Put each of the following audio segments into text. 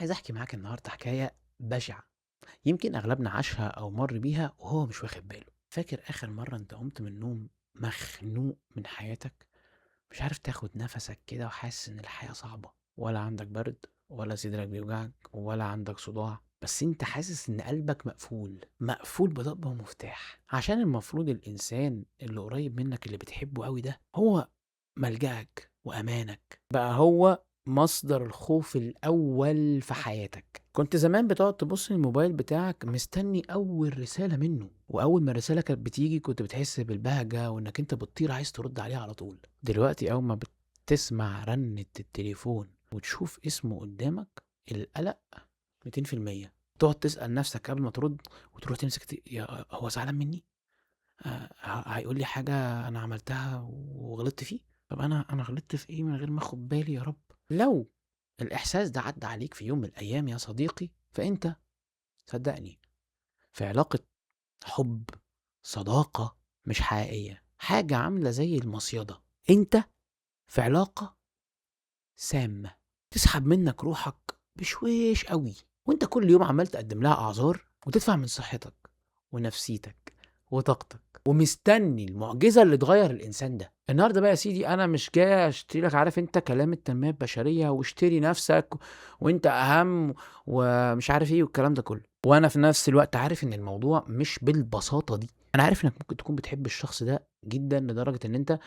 عايز احكي معاك النهارده حكايه بشعه. يمكن اغلبنا عاشها او مر بيها وهو مش واخد باله. فاكر اخر مره انت قمت من النوم مخنوق من حياتك، مش عارف تاخد نفسك كده وحاسس ان الحياه صعبه، ولا عندك برد ولا صدرك بيوجعك ولا عندك صداع، بس انت حاسس ان قلبك مقفول مقفول بضبة ومفتاح، عشان المفروض الانسان اللي قريب منك اللي بتحبه قوي ده هو ملجأك وأمانك، بقى هو مصدر الخوف الأول في حياتك. كنت زمان بتقعد تبص للموبايل بتاعك مستني أول رسالة منه، وأول ما الرسالة كانت بتيجي كنت بتحس بالبهجة وإنك أنت بتطير عايز ترد عليها على طول. دلوقتي أول ما بتسمع رنة التليفون وتشوف اسمه قدامك، القلق 200%. تقعد تسأل نفسك قبل ما ترد، وتروح تمسك يا هو زعلان مني؟ هيقول لي حاجة أنا عملتها وغلطت فيه؟ طب أنا غلطت في إيه من غير ما آخد بالي يا رب؟ لو الإحساس ده عدى عليك في يوم من الأيام يا صديقي، فأنت صدقني في علاقة حب، صداقة مش حقيقية، حاجة عاملة زي المصيدة. أنت في علاقة سامة تسحب منك روحك بشويش قوي، وأنت كل يوم عمال تقدم لها أعذار وتدفع من صحتك ونفسيتك وطاقتك، ومستني المعجزة اللي تغير الإنسان ده. النهارده بقى يا سيدي أنا مش جاي أشتري لك، عارف أنت كلام التنمية البشرية واشتري نفسك وأنت أهم ومش عارف إيه والكلام ده كله، وأنا في نفس الوقت عارف إن الموضوع مش بالبساطة دي. أنا عارف إنك ممكن تكون بتحب الشخص ده جدا لدرجة إن أنت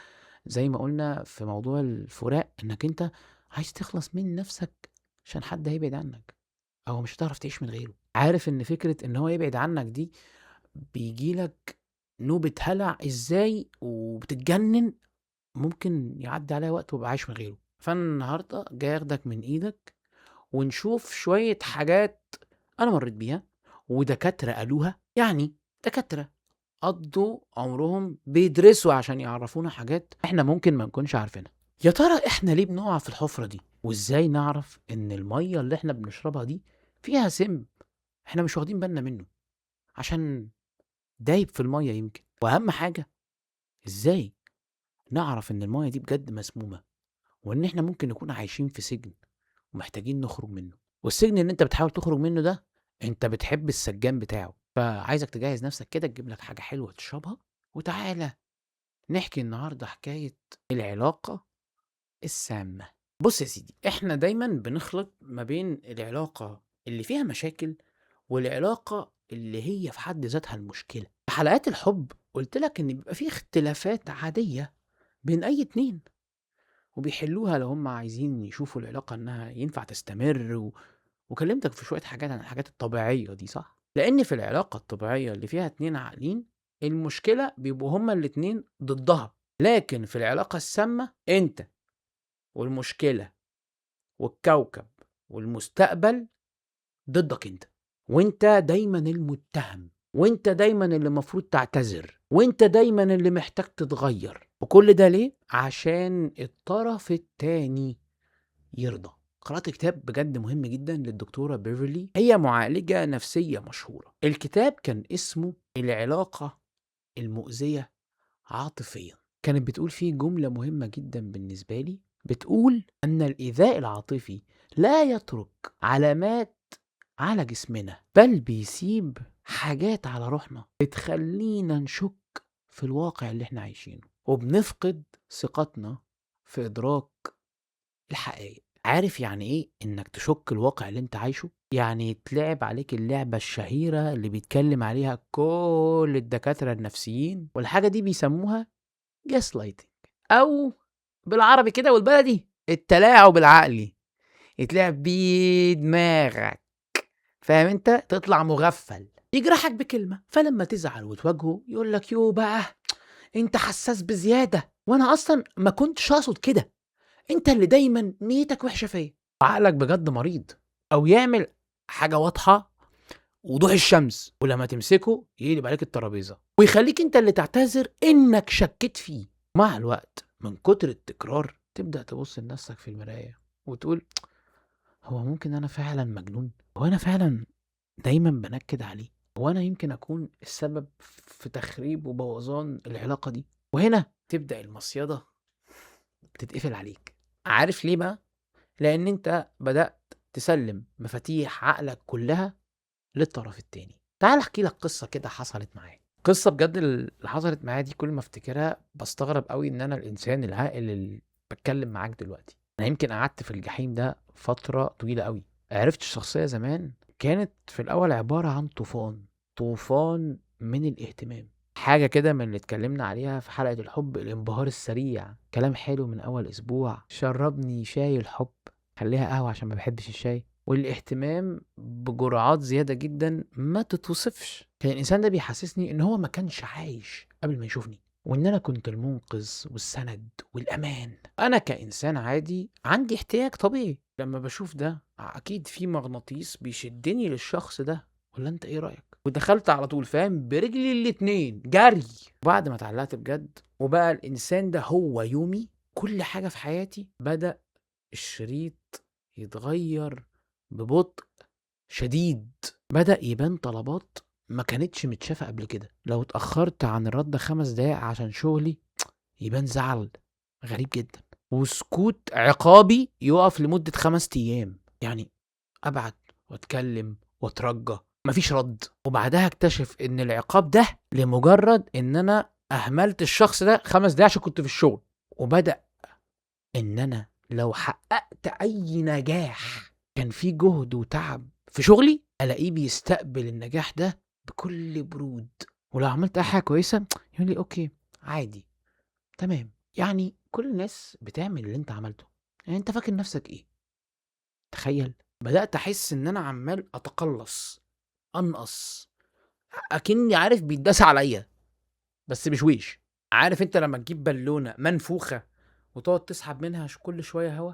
زي ما قلنا في موضوع الفراق إنك أنت عايز تخلص من نفسك عشان حد هيبعد عنك أو مش هتعرف تعيش من غيره. عارف إن فكرة إن هو يبعد عنك دي بييجي لك نوبة هلع إزاي وبتتجنن، ممكن يعدي عليها وقت وابقى عايش من غيره. فأنا النهارده جاي اخدك من ايدك ونشوف شوية حاجات أنا مريت بيها ودكاترة قالوها، يعني دكاترة قضوا عمرهم بيدرسوا عشان يعرفونا حاجات احنا ممكن ما نكونش عارفينها. يا ترى احنا ليه بنقع في الحفرة دي؟ وازاي نعرف ان المية اللي احنا بنشربها دي فيها سم احنا مش واخدين بالنا منه عشان دايب في المية يمكن؟ واهم حاجة، ازاي نعرف ان المية دي بجد مسمومة، وان احنا ممكن نكون عايشين في سجن ومحتاجين نخرج منه، والسجن اللي انت بتحاول تخرج منه ده انت بتحب السجان بتاعه. فعايزك تجهز نفسك كده، تجيب لك حاجة حلوة تشربها، وتعالى نحكي النهارده حكاية العلاقة السامة. بص يا سيدي، احنا دايما بنخلط ما بين العلاقة اللي فيها مشاكل والعلاقة اللي هي في حد ذاتها المشكلة. في حلقات الحب قلت لك ان بيبقى فيه اختلافات عادية بين اي اتنين، وبيحلوها لو هم عايزين يشوفوا العلاقة انها ينفع تستمر وكلمتك في شوية حاجات عن الحاجات الطبيعية دي، صح؟ لان في العلاقة الطبيعية اللي فيها اتنين عاقلين المشكلة بيبقوا هما الاتنين ضدها، لكن في العلاقة السامة انت والمشكلة والكوكب والمستقبل ضدك انت، وانت دايما المتهم، وانت دايما اللي المفروض تعتذر، وانت دايما اللي محتاج تتغير. وكل ده ليه؟ عشان الطرف التاني يرضى. قرأت كتاب بجد مهم جدا للدكتورة بيفرلي، هي معالجة نفسية مشهورة. الكتاب كان اسمه العلاقة المؤذية عاطفيا. كانت بتقول فيه جملة مهمة جدا بالنسبة لي، بتقول أن الإيذاء العاطفي لا يترك علامات على جسمنا، بل بيسيب حاجات على روحنا بتخلينا نشك في الواقع اللي احنا عايشينه، وبنفقد ثقتنا في إدراك الحقائق. عارف يعني ايه انك تشك الواقع اللي انت عايشه؟ يعني يتلعب عليك اللعبة الشهيرة اللي بيتكلم عليها كل الدكاترة النفسيين، والحاجة دي بيسموها جاس لايتنج، او بالعربي كده والبلدي التلاعب العقلي. يتلعب بيه دماغك، فاهم انت؟ تطلع مغفل، يجرحك بكلمة، فلما تزعل وتواجهه يقول لك يو بقى انت حساس بزيادة، وانا اصلا ما كنتش اقصد كده، انت اللي دايما نيتك وحشه فيا. عقلك بجد مريض. او يعمل حاجه واضحه وضوح الشمس، ولما تمسكه يقلب عليك الترابيزه ويخليك انت اللي تعتذر انك شكيت فيه. مع الوقت من كتر التكرار تبدا تبص لنفسك في المرايه وتقول هو ممكن انا فعلا مجنون؟ هو انا فعلا دايما بنكد عليه؟ هو انا يمكن اكون السبب في تخريب وبوظان العلاقه دي؟ وهنا تبدا المصيده تتقفل عليك. عارف ليه بقى؟ لان انت بدأت تسلم مفاتيح عقلك كلها للطرف التاني. تعال احكي لك قصة كده حصلت معايا، قصة بجد اللي حصلت معايا دي كل ما افتكرها بستغرب قوي ان انا الانسان العاقل اللي بتكلم معاك دلوقتي. انا يمكن قعدت في الجحيم ده فترة طويلة قوي. عرفت الشخصية زمان كانت في الاول عبارة عن طوفان من الاهتمام، حاجة كده من اللي اتكلمنا عليها في حلقة الحب، الانبهار السريع، كلام حلو من اول اسبوع، شربني شاي الحب، خليها قهوة عشان ما بحبش الشاي، والاهتمام بجرعات زيادة جدا ما تتوصفش. كان الإنسان ده بيحسسني إن هو ما كانش عايش قبل ما يشوفني، وإن أنا كنت المنقذ والسند والأمان. أنا كإنسان عادي عندي احتياج طبيعي، لما بشوف ده أكيد في مغناطيس بيشدني للشخص ده. ولا أنت إيه رأيك؟ ودخلت على طول فاهم برجلي الاتنين جري. بعد ما اتعلقت بجد وبقى الإنسان ده هو يومي، كل حاجة في حياتي، بدأ الشريط يتغير ببطء شديد. بدأ يبان طلبات ما كانتش متشافة قبل كده. لو اتأخرت عن الرد 5 دقايق عشان شغلي يبان زعل غريب جدا، وسكوت عقابي يقف لمدة 5 أيام. يعني أبعت وأتكلم وأترجى مفيش رد، وبعدها اكتشف إن العقاب ده لمجرد إن أنا أهملت الشخص ده 5 دقايق عشان كنت في الشغل. وبدأ إن أنا لو حققت أي نجاح كان في جهد وتعب في شغلي، ألاقيه بيستقبل النجاح ده بكل برود. ولو عملت أي حاجة كويسة يقول لي أوكي عادي تمام، يعني كل الناس بتعمل اللي أنت عملته، يعني أنت فاكر نفسك إيه؟ تخيل، بدأت أحس إن أنا عمال أتقلص، أنقص، أكني عارف بيتداس عليا بس بشويش. عارف أنت لما تجيب بالونة منفوخة وتقعد تسحب منها كل شوية هوا؟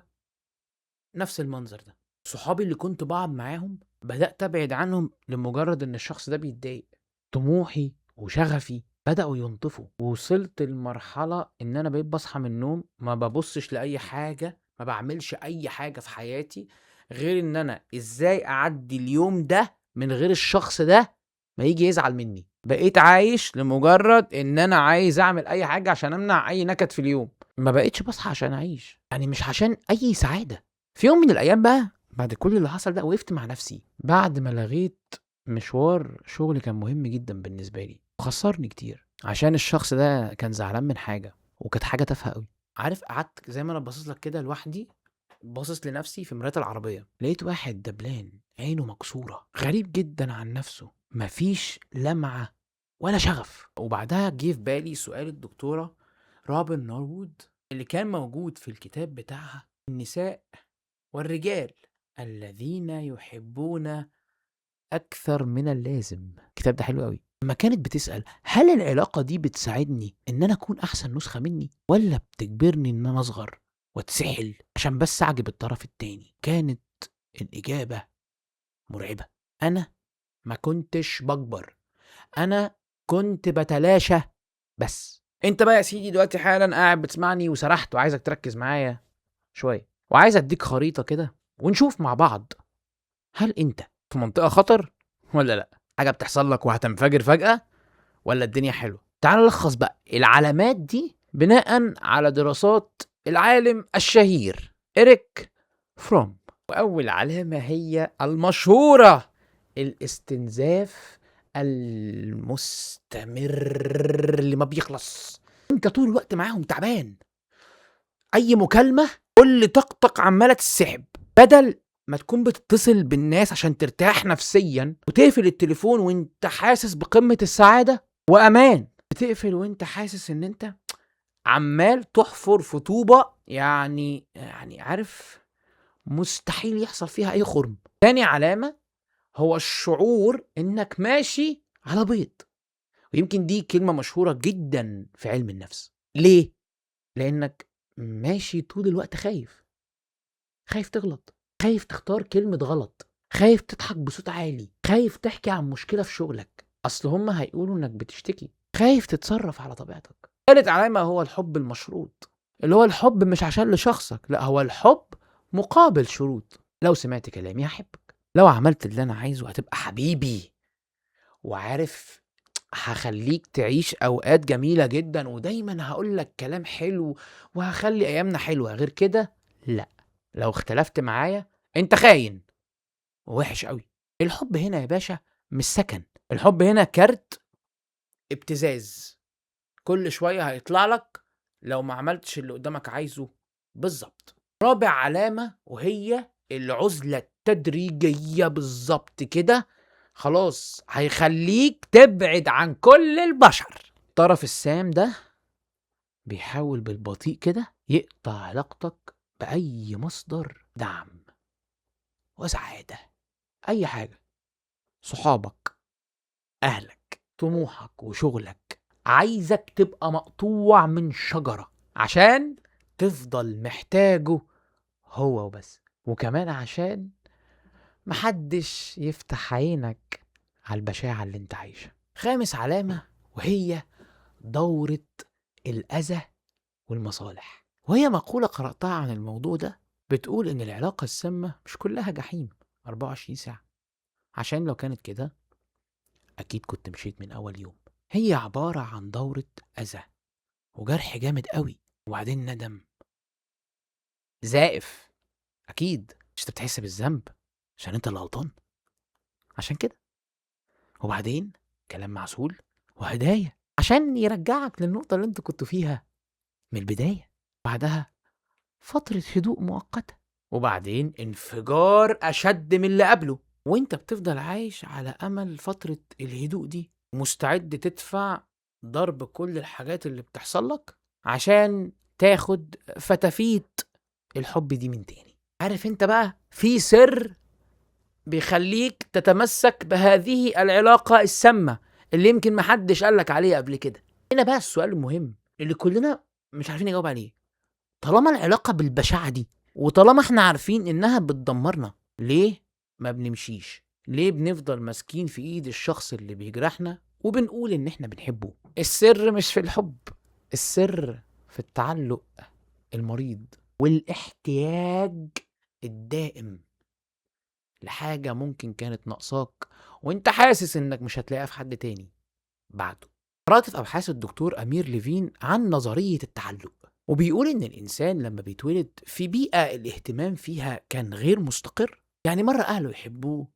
نفس المنظر ده. صحابي اللي كنت بقعد معاهم بدأت أبعد عنهم لمجرد إن الشخص ده بيتضايق. طموحي وشغفي بدأوا ينطفوا، ووصلت لمرحلة إن أنا بقيت بصحى من النوم ما ببصش لأي حاجة، ما بعملش أي حاجة في حياتي غير إن أنا إزاي أعدي اليوم ده من غير الشخص ده ما يجي يزعل مني. بقيت عايش لمجرد إن أنا عايز أعمل أي حاجة عشان أمنع أي نكد في اليوم. ما بقيتش بصحى عشان أعيش، يعني مش عشان أي سعادة. في يوم من الأيام بقى بعد كل اللي حصل ده وقفت مع نفسي، بعد ما لغيت مشوار شغل كان مهم جدا بالنسبة لي وخسرني كتير عشان الشخص ده كان زعلان من حاجة، وكانت حاجة تافهة قوي. عارف قعدت زي ما انا باصص لك كده لوحدي، باصص لنفسي في مراية العربية، لقيت واحد دبلان عينه مكسورة غريب جدا عن نفسه، مفيش لمعة ولا شغف. وبعدها جه في بالي سؤال الدكتورة رابن نوروود اللي كان موجود في الكتاب بتاعها، النساء والرجال الذين يحبون أكثر من اللازم. الكتاب ده حلو قوي. لما كانت بتسأل هل العلاقة دي بتساعدني إن أنا أكون أحسن نسخة مني، ولا بتجبرني إن أنا أصغر واتسحل عشان بس أعجب الطرف التاني، كانت الإجابة مرعبة. أنا ما كنتش بكبر، أنا كنت بتلاشى بس. أنت بقى يا سيدي دلوقتي حالا قاعد بتسمعني وسرحت، وعايزك تركز معايا شوية، وعايز أديك خريطة كده ونشوف مع بعض هل أنت في منطقة خطر ولا لأ، حاجة بتحصل لك وهتنفجر فجأة، ولا الدنيا حلوة. تعال نلخص بقى العلامات دي بناء على دراسات العالم الشهير إريك فروم. وأول علامة هي المشهورة، الاستنزاف المستمر اللي ما بيخلص. انت طول الوقت معاهم تعبان، اي مكالمة كل طقطق عمالة تسحب، بدل ما تكون بتتصل بالناس عشان ترتاح نفسيا وتقفل التليفون وانت حاسس بقمة السعادة وامان، بتقفل وانت حاسس ان انت عمال تحفر في طوبة، يعني عارف مستحيل يحصل فيها اي خرم. تاني علامة هو الشعور انك ماشي على بيض، ويمكن دي كلمة مشهورة جدا في علم النفس. ليه؟ لانك ماشي طول الوقت خايف، خايف تغلط، خايف تختار كلمة غلط، خايف تضحك بصوت عالي، خايف تحكي عن مشكلة في شغلك اصل هما هيقولوا انك بتشتكي، خايف تتصرف على طبيعتك. ثالث علامة هو الحب المشروط، اللي هو الحب مش عشان لشخصك، لا هو الحب مقابل شروط. لو سمعت كلامي هحبك، لو عملت اللي انا عايزه هتبقى حبيبي، وعارف هخليك تعيش اوقات جميلة جدا، ودايما هقولك كلام حلو وهخلي ايامنا حلوة. غير كده لا، لو اختلفت معايا انت خاين، ووحش قوي. الحب هنا يا باشا مش سكن، الحب هنا كارت ابتزاز، كل شوية هيطلع لك لو ما عملتش اللي قدامك عايزه بالظبط. رابع علامة وهي العزلة التدريجية بالظبط كده، خلاص هيخليك تبعد عن كل البشر. الطرف السام ده بيحاول بالبطيء كده يقطع علاقتك بأي مصدر دعم وسعادة، أي حاجة، صحابك، أهلك، طموحك وشغلك. عايزك تبقى مقطوع من شجرة عشان تفضل محتاجه هو وبس، وكمان عشان محدش يفتح عينك على البشاعة اللي انت عايشها. خامس علامة وهي دورة الأذى والمصالح، وهي مقولة قرأتها عن الموضوع ده بتقول إن العلاقة السامة مش كلها جحيم 24 ساعة، عشان لو كانت كده أكيد كنت مشيت من أول يوم. هي عبارة عن دورة أذى وجرح جامد قوي، وبعدين ندم زائف. أكيد مش انت بتحس بالذنب عشان انت اللي غلطان، عشان كده. وبعدين كلام معسول وهدايا عشان يرجعك للنقطة اللي انت كنت فيها من البداية. بعدها فترة هدوء مؤقتة، وبعدين انفجار أشد من اللي قبله، وانت بتفضل عايش على أمل فترة الهدوء دي، مستعد تدفع ضرب كل الحاجات اللي بتحصل لك عشان تاخد فتافيت الحب دي من تاني. عارف انت بقى في سر بيخليك تتمسك بهذه العلاقة السامة اللي يمكن محدش قالك عليه قبل كده. هنا بقى السؤال المهم اللي كلنا مش عارفين نجاوب عليه: طالما العلاقة بالبشاعة دي، وطالما احنا عارفين انها بتدمرنا، ليه ما بنمشيش؟ ليه بنفضل ماسكين في ايد الشخص اللي بيجرحنا وبنقول ان احنا بنحبه؟ السر مش في الحب، السر في التعلق المريض والاحتياج الدائم لحاجة ممكن كانت ناقصاك وانت حاسس انك مش هتلاقيها في حد تاني بعده. قرأت في أبحاث الدكتور أمير ليفين عن نظرية التعلق، وبيقول إن الإنسان لما بيتولد في بيئة الاهتمام فيها كان غير مستقر، يعني مرة أهله يحبوه،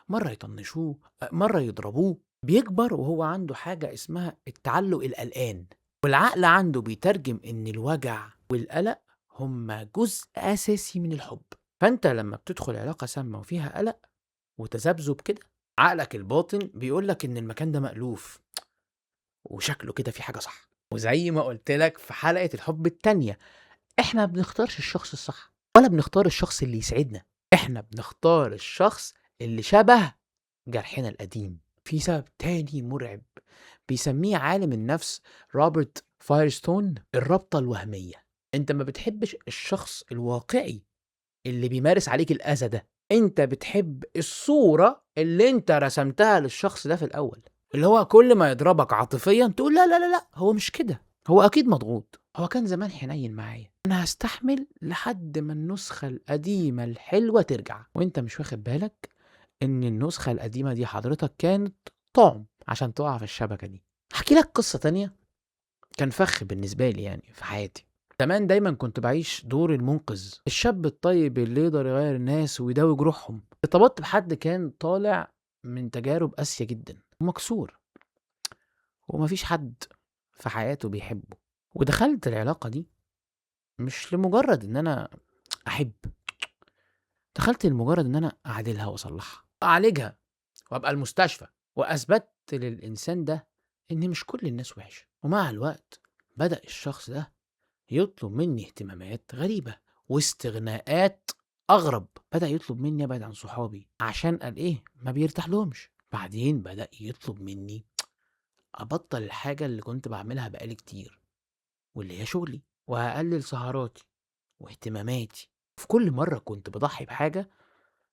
مرة يطنشوه، مرة يضربوه، بيكبر وهو عنده حاجة اسمها التعلق القلقان، والعقل عنده بيترجم إن الوجع والقلق هما جزء أساسي من الحب. فأنت لما بتدخل علاقة سامة وفيها قلق وتذبذب كده، عقلك الباطن بيقولك إن المكان ده مألوف وشكله كده في حاجة صح. وزي ما قلت لك في حلقة الحب التانية، احنا ما بنختارش الشخص الصح ولا بنختار الشخص اللي يسعدنا، احنا بنختار الشخص اللي شبه جرحنا القديم. في سبب تاني مرعب بيسميه عالم النفس روبرت فايرستون الرابطة الوهمية. انت ما بتحبش الشخص الواقعي اللي بيمارس عليك الأذى ده، انت بتحب الصورة اللي انت رسمتها للشخص ده في الأول، اللي هو كل ما يضربك عاطفيا تقول لا لا لا لا، هو مش كده، هو أكيد مضغوط، هو كان زمان حنين معايا، أنا هستحمل لحد ما النسخة القديمة الحلوة ترجع. وانت مش واخد بالك إن النسخة القديمة دي حضرتك كانت طعم عشان تقع في الشبكة دي. احكي لك قصة تانية كان فخ بالنسبة لي يعني في حياتي. زمان دايما كنت بعيش دور المنقذ، الشاب الطيب اللي يقدر يغير الناس ويداوي جروحهم. ارتبطت بحد كان طالع من تجارب قاسية جدا ومكسور، ومفيش حد في حياته بيحبه. ودخلت العلاقة دي مش لمجرد ان انا احب، دخلت لمجرد ان انا اعدلها واصلحها، اعالجها وابقى المستشفى. واثبتت للانسان ده ان مش كل الناس وحشة. ومع الوقت بدأ الشخص ده يطلب مني اهتمامات غريبة واستغناءات أغرب. بدأ يطلب مني أبعد عن صحابي عشان قال إيه ما بيرتاح لهمش. بعدين بدأ يطلب مني أبطل الحاجة اللي كنت بعملها بقالي كتير واللي هي شغلي، وهقلل سهراتي واهتماماتي. في كل مرة كنت بضحي بحاجة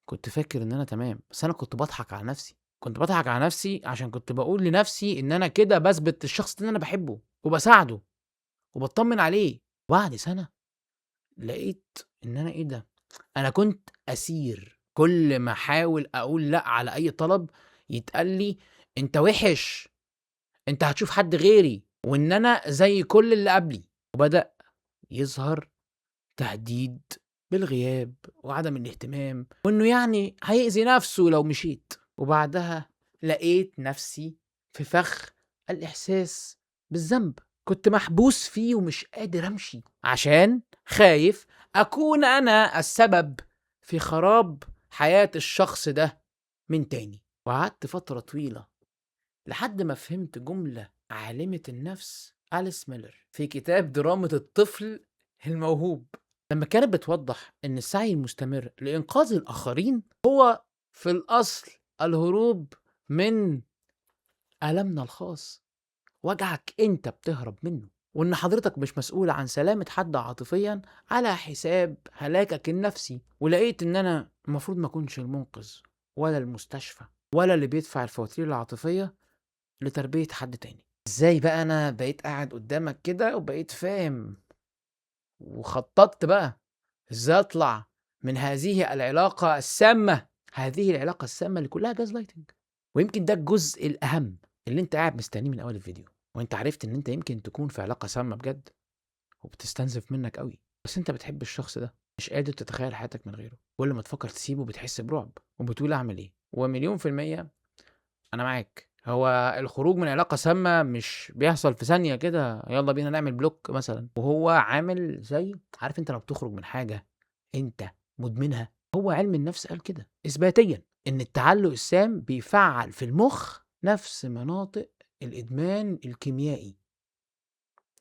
كنت فاكر إن أنا تمام، بس أنا كنت بضحك على نفسي. كنت بضحك على نفسي عشان كنت بقول لنفسي إن أنا كده بثبت الشخص اللي أنا بحبه وبساعده وبطمن عليه. بعد سنة لقيت إن أنا إيه ده، أنا كنت أسير. كل ما أحاول أقول لأ على أي طلب يتقال لي أنت وحش، أنت هتشوف حد غيري، وإن أنا زي كل اللي قبلي. وبدأ يظهر تهديد بالغياب وعدم الاهتمام، وإنه يعني هيأذي نفسه لو مشيت. وبعدها لقيت نفسي في فخ الإحساس بالذنب، كنت محبوس فيه ومش قادر أمشي عشان خايف أكون أنا السبب في خراب حياة الشخص ده من تاني. وقعدت فترة طويلة لحد ما فهمت جملة عالمة النفس أليس ميلر في كتاب درامة الطفل الموهوب، لما كانت بتوضح إن السعي المستمر لإنقاذ الآخرين هو في الأصل الهروب من ألمنا الخاص، وجعك أنت بتهرب منه، وإن حضرتك مش مسؤول عن سلامة حد عاطفيا على حساب هلاكك النفسي. ولقيت إن أنا المفروض ما أكونش المنقذ ولا المستشفى ولا اللي بيدفع الفواتير العاطفية لتربية حد تاني. ازاي بقى انا بقيت قاعد قدامك كده وبقيت فاهم وخططت بقى ازاي اطلع من هذه العلاقة السامة، هذه العلاقة السامة اللي كلها جاز لايتنج. ويمكن ده الجزء الأهم اللي انت قاعد مستنيه من أول الفيديو، وانت عرفت ان انت يمكن تكون في علاقة سامة بجد وبتستنزف منك قوي، بس انت بتحب الشخص ده، مش قادر تتخيل حياتك من غيره. كل ما تفكر تسيبه بتحس برعب وبتقول اعمل ايه. ومليون في المية انا معاك، هو الخروج من علاقة سامة مش بيحصل في ثانية كده يلا بينا نعمل بلوك مثلا، وهو عامل زي، عارف انت لو بتخرج من حاجة انت مدمنها، هو علم النفس قال كده اثباتيا ان التعلق السام بيفعل في المخ نفس مناطق الادمان الكيميائي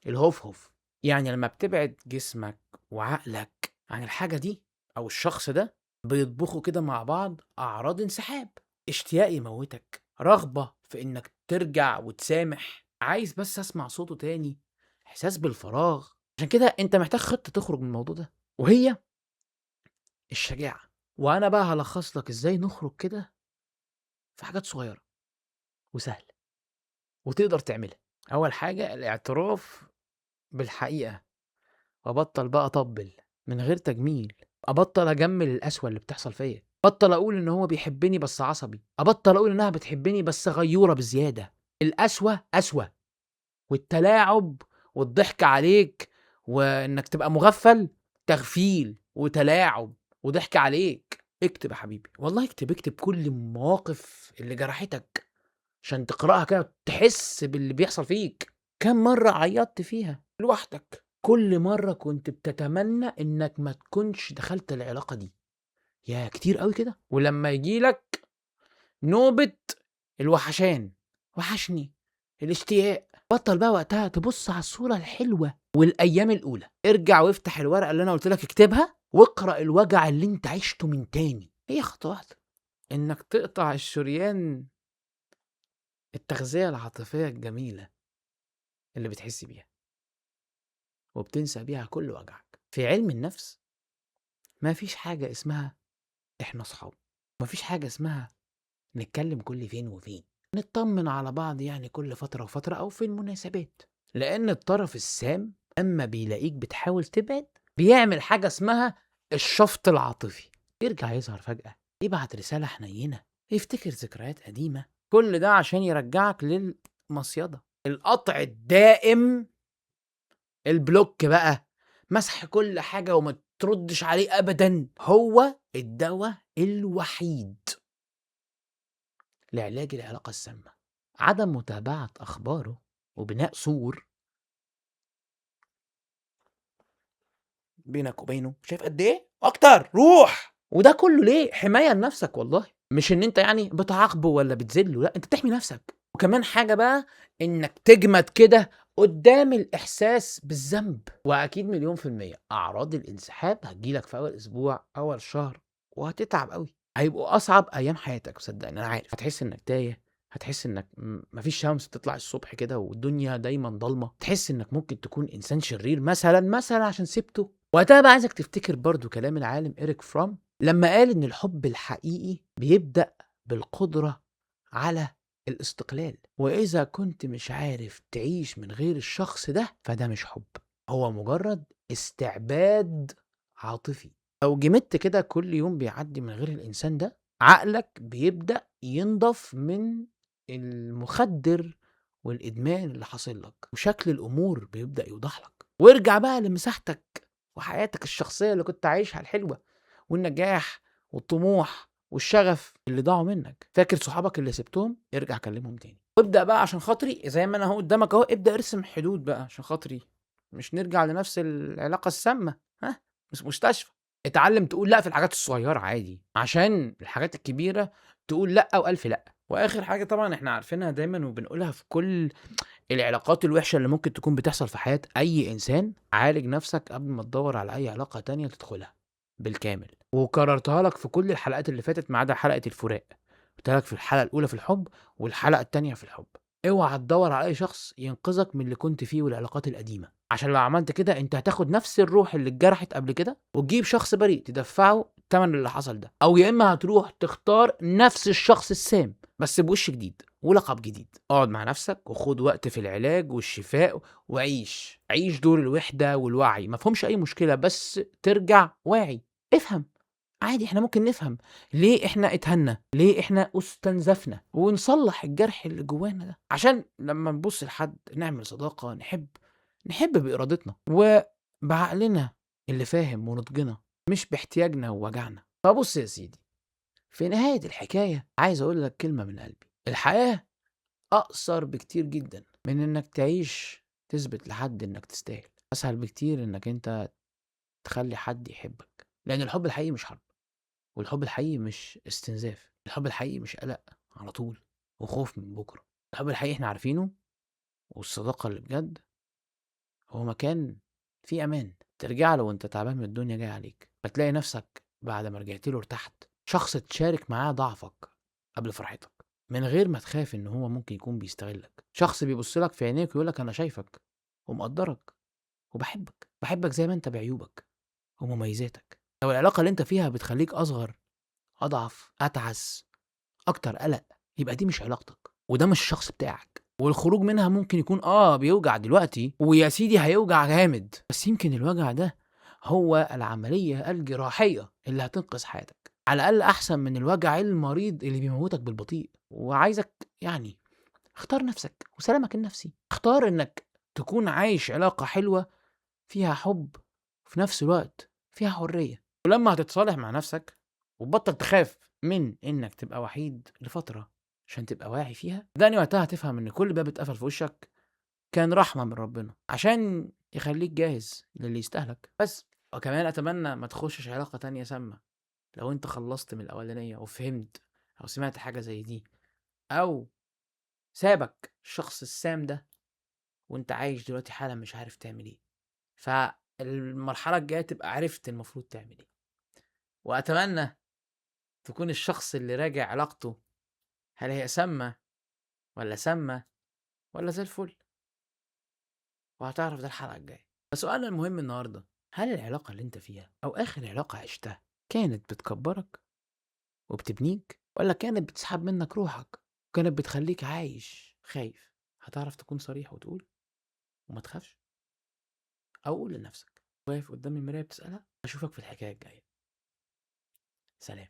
الهوف. يعني لما بتبعد جسمك وعقلك عن الحاجة دي او الشخص ده بيطبخوا كده مع بعض اعراض انسحاب، اشتياق يموتك، رغبة في انك ترجع وتسامح، عايز بس اسمع صوته تاني، احساس بالفراغ. عشان كده انت محتاج خطة تخرج من الموضوع ده، وهي الشجاعة. وانا بقى هلخص لك ازاي نخرج كده في حاجات صغيرة وسهلة وتقدر تعملها. اول حاجة الاعتراف بالحقيقة، وابطل بقى اطبل من غير تجميل، ابطل اجمل القسوة اللي بتحصل فيا، ابطل اقول ان هو بيحبني بس عصبي، ابطل اقول انها بتحبني بس غيورة بزيادة. القسوة قسوة، والتلاعب والضحك عليك وانك تبقى مغفل تغفيل وتلاعب وضحك عليك. اكتب يا حبيبي، والله اكتب، اكتب كل المواقف اللي جرحتك عشان تقرأها كده تحس باللي بيحصل فيك. كم مرة عيطت فيها لوحدك، كل مرة كنت بتتمنى انك ما تكونش دخلت العلاقة دي، يا كتير قوي كده. ولما يجيلك نوبة الوحشان، وحشني الاشتياق، بطل بقى وقتها تبص على الصورة الحلوة والأيام الأولى، ارجع وافتح الورقة اللي أنا قلت لك اكتبها واقرأ الوجع اللي أنت عشته من تاني. هي خطوة واحدة، إنك تقطع الشريان التغذية العاطفية الجميلة اللي بتحس بيها وبتنسى بيها كل وجعك. في علم النفس ما فيش حاجة اسمها إحنا صحاب، ما فيش حاجة اسمها نتكلم كل فين وفين، نطمن على بعض يعني كل فترة وفترة أو في المناسبات. لأن الطرف السام أما بيلاقيك بتحاول تبعد بيعمل حاجة اسمها الشفط العاطفي، يرجع يظهر فجأة، يبعت رسالة حنينة، يفتكر ذكريات قديمة، كل ده عشان يرجعك للمصيدة. القطع الدائم، البلوك بقى، مسح كل حاجة وما تردش عليه أبدا، هو الدواء الوحيد لعلاج العلاقة السامة. عدم متابعة أخباره وبناء سور بينك وبينه، شايف قد إيه؟ أكتر روح. وده كله ليه؟ حماية لنفسك والله، مش إن أنت يعني بتعاقبه ولا بتذله، لا أنت بتحمي نفسك. وكمان حاجة بقى، إنك تجمد كده قدام الإحساس بالذنب. وأكيد مليون في المية أعراض الانسحاب هتجيلك في أول أسبوع، أول شهر، وهتتعب قوي، هيبقوا أصعب أيام حياتك صدقني أنا عارف. هتحس إنك تايه، هتحس إنك مفيش شمس بتطلع الصبح كده والدنيا دايما ضلمة، تحس إنك ممكن تكون إنسان شرير مثلا عشان سبته. وقتها بقى عايزك تفتكر برضو كلام العالم إريك فروم لما قال إن الحب الحقيقي بيبدأ بالقدرة على الاستقلال، وإذا كنت مش عارف تعيش من غير الشخص ده فده مش حب، هو مجرد استعباد عاطفي. لو جمدت كده كل يوم بيعدي من غير الإنسان ده، عقلك بيبدأ ينضف من المخدر والإدمان اللي حاصل لك، وشكل الأمور بيبدأ يوضح لك. وارجع بقى لمساحتك وحياتك الشخصية اللي كنت عايشها الحلوة والنجاح والطموح والشغف اللي ضاعوا منك. فاكر صحابك اللي سبتهم؟ ارجع كلمهم تاني وابدأ بقى عشان خاطري، زي ما انا اهو قدامك اهو، ابدأ ارسم حدود بقى عشان خاطري، مش نرجع لنفس العلاقة السامة. ها، مش مستشفى. اتعلم تقول لا في الحاجات الصغيرة عادي، عشان الحاجات الكبيرة تقول لا والف لا. واخر حاجة طبعا احنا عارفينها دايما وبنقولها في كل العلاقات الوحشة اللي ممكن تكون بتحصل في حياة أي إنسان: عالج نفسك قبل ما تدور على أي علاقة تانية تدخلها بالكامل. وكررتها لك في كل الحلقات اللي فاتت ما عدا حلقة الفراق. قلت لك في الحلقة الأولى في الحب والحلقة التانية في الحب: اوعى تدور على أي شخص ينقذك من اللي كنت فيه والعلاقات القديمة، عشان لو عملت كده أنت هتاخد نفس الروح اللي اتجرحت قبل كده وتجيب شخص بريء تدفعه الثمن اللي حصل ده، أو يا إما هتروح تختار نفس الشخص السام بس بوش جديد ولقب جديد. اقعد مع نفسك وخد وقت في العلاج والشفاء عيش دور الوحدة والوعي، مفهومش أي مشكلة، بس ترجع واعي. افهم، عادي احنا ممكن نفهم ليه احنا اتهنا، ليه احنا استنزفنا، ونصلح الجرح اللي جوانا ده، عشان لما نبص لحد نعمل صداقة نحب بإرادتنا وبعقلنا اللي فاهم ونضجنا، مش باحتياجنا ووجعنا. فبص يا سيدي، في نهاية الحكاية عايز أقول لك كلمة من قلبي: الحياة أقصر بكتير جدا من إنك تعيش تثبت لحد إنك تستاهل. أسهل بكتير إنك أنت تخلي حد يحبك، لأن الحب الحقيقي مش حرب، والحب الحقيقي مش استنزاف، الحب الحقيقي مش قلق على طول وخوف من بكرة. الحب الحقيقي احنا عارفينه، والصداقة اللي بجد هو مكان فيه أمان ترجع له وانت تعبان من الدنيا جاي عليك، فتلاقي نفسك بعد ما رجعت له ارتحت، شخص تشارك معاه ضعفك قبل فرحتك من غير ما تخاف ان هو ممكن يكون بيستغلك، شخص بيبص لك في عينيك ويقول لك انا شايفك ومقدرك بحبك زي ما انت بعيوبك ومميزاتك. لو العلاقة اللي انت فيها بتخليك اصغر، اضعف، اتعس، اكتر قلق، يبقى دي مش علاقتك وده مش الشخص بتاعك. والخروج منها ممكن يكون بيوجع دلوقتي، ويا سيدي هيوجع جامد، بس يمكن الوجع ده هو العملية الجراحية اللي هتنقذ حياتك، على الأقل أحسن من الوجع المريض اللي بيموتك بالبطيء. وعايزك يعني اختار نفسك وسلامك النفسي، اختار انك تكون عايش علاقة حلوة فيها حب وفي نفس الوقت فيها حرية. ولما هتتصالح مع نفسك وتبطل تخاف من انك تبقى وحيد لفترة عشان تبقى واعي فيها، داني وقتها هتفهم ان كل باب اتقفل في وشك كان رحمة من ربنا عشان يخليك جاهز للي يستاهلك. بس وكمان اتمنى ما تخشش علاقة تانية سامة لو انت خلصت من الاولانية وفهمت او سمعت حاجة زي دي، او سابك الشخص السام ده وانت عايش دلوقتي حالا مش عارف تعمل ايه. فالمرحلة الجاية تبقى عرفت المفروض تعمل ايه. واتمنى تكون الشخص اللي راجع علاقته، هل هي سامة ولا سامة ولا زي الفل، وهتعرف ده الحلقة الجاية. بس سؤالنا المهم النهاردة: هل العلاقة اللي انت فيها او اخر علاقة عشتها كانت بتكبرك وبتبنيك، ولا كانت بتسحب منك روحك وكانت بتخليك عايش خايف؟ هتعرف تكون صريح وتقول وما تخافش، او قول لنفسك واقف قدام المراية بتسألها: اشوفك في الحكاية الجاية. سلام.